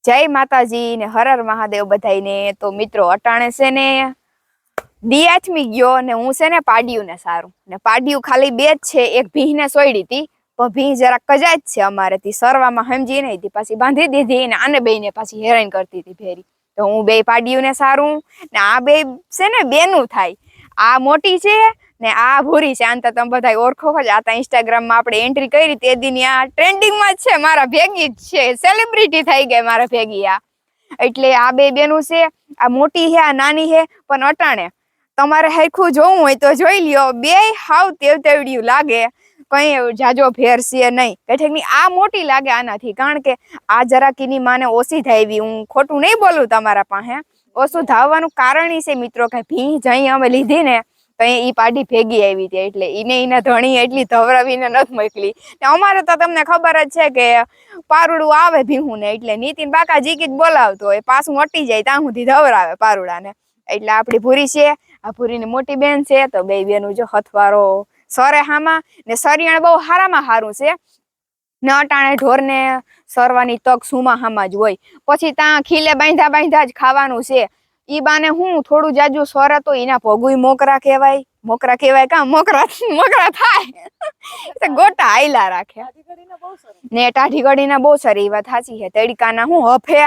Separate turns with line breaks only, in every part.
જય માતાજી ને હર હર મહાદેવ બધાઈને। તો મિત્રો અટાણે છે ને દિયાચમી ગયો ને હું છે ને પાડ્યું ને સારું ને પાડ્યું ખાલી બે જ છે, એક ભીંને સોયડી હતી પણ ભીં જરા કજાજ છે અમારે થી સરવામાં સમજી નહીં હતી, પાછી બાંધી દીધી ને આને બેને પાછી હેરાન કરતી હતી ભેરી। તો હું બે પાડ્યું ને સારું ને આ બે છે ને બેનું થાય, આ મોટી છે ને આ ભૂરી છે। આમ તો તમે બધા ઓળખો જ, આ તો ઇન્સ્ટાગ્રામમાં આપણે એન્ટ્રી કરી તે દીની આ ટ્રેન્ડિંગમાં જ છે, મારા ભેગી જ છે, સેલિબ્રિટી થઈ ગઈ મારા ભેગી આ। એટલે આ બે બેનું છે, આ મોટી હે આ નાની હે, પણ અટાણે તમારે હરખું જોવું હોય તો જોઈ લ્યો, બે હાવ તેવડિયું લાગે, કઈ જાજો ફેર છે નહીં। કઠેકની આ મોટી લાગે આનાથી, કારણ કે આ જરાકીની માને ઓછી થાય, હું ખોટું નહીં બોલું તમારા પાસે, ઓછું ધાવવાનું કારણ ઈ છે મિત્રો કે ભી જઈ અમે લીધી ને તો ઈ પાડી ભેગી આવી હતી, એટલે ઈને ધણી એટલી ધવરાવીને નથી મોકલી। અમારે તો તમને ખબર જ છે કે પારુડું આવે ભીહું ને એટલે નીતિન બાકા જીકી જ બોલાવતો હોય, પાછું અટી જાય ત્યાં સુધી ધવરાવે પારુડાને। એટલે આપડી ભૂરી છે, આ ભૂરીની મોટી બેન છે, તો બે બેનું જો હથવારો સરે હામાં ને સરિયાણ બહુ હારામાં હારું છે ને અટાણે ઢોરને સરવાની તક સુમા હામાં જ હોય, પછી ત્યાં ખીલે બાંધા જ ખાવાનું છે। ઈ બાને હું થોડું જાજુ સરે તો એના ભોગુય મોકરા કહેવાય કાં મોકરા થાય ગોટા હાયલા રાખે ને ટાઢી ગડીના બહુ સારી, એ વાત સાચી છે। તડકાના હું હફે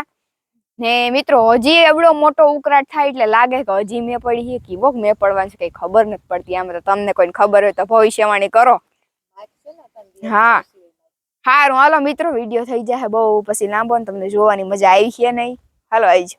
ને મિત્રો હજી એવડો મોટો ઉકળાટ થાય એટલે લાગે કે હજી મેં પડી છે કે વોક મેં પડવાનું છે, કઈ ખબર નથી પડતી। આમ તો તમને કોઈને ખબર હોય તો ભવિષ્યવાણી કરો। હા હારું હાલો મિત્રો, વિડીયો થઈ જાય બહુ પછી લાંબો ને તમને જોવાની મજા આવી છે નહીં, હાલો આવજો।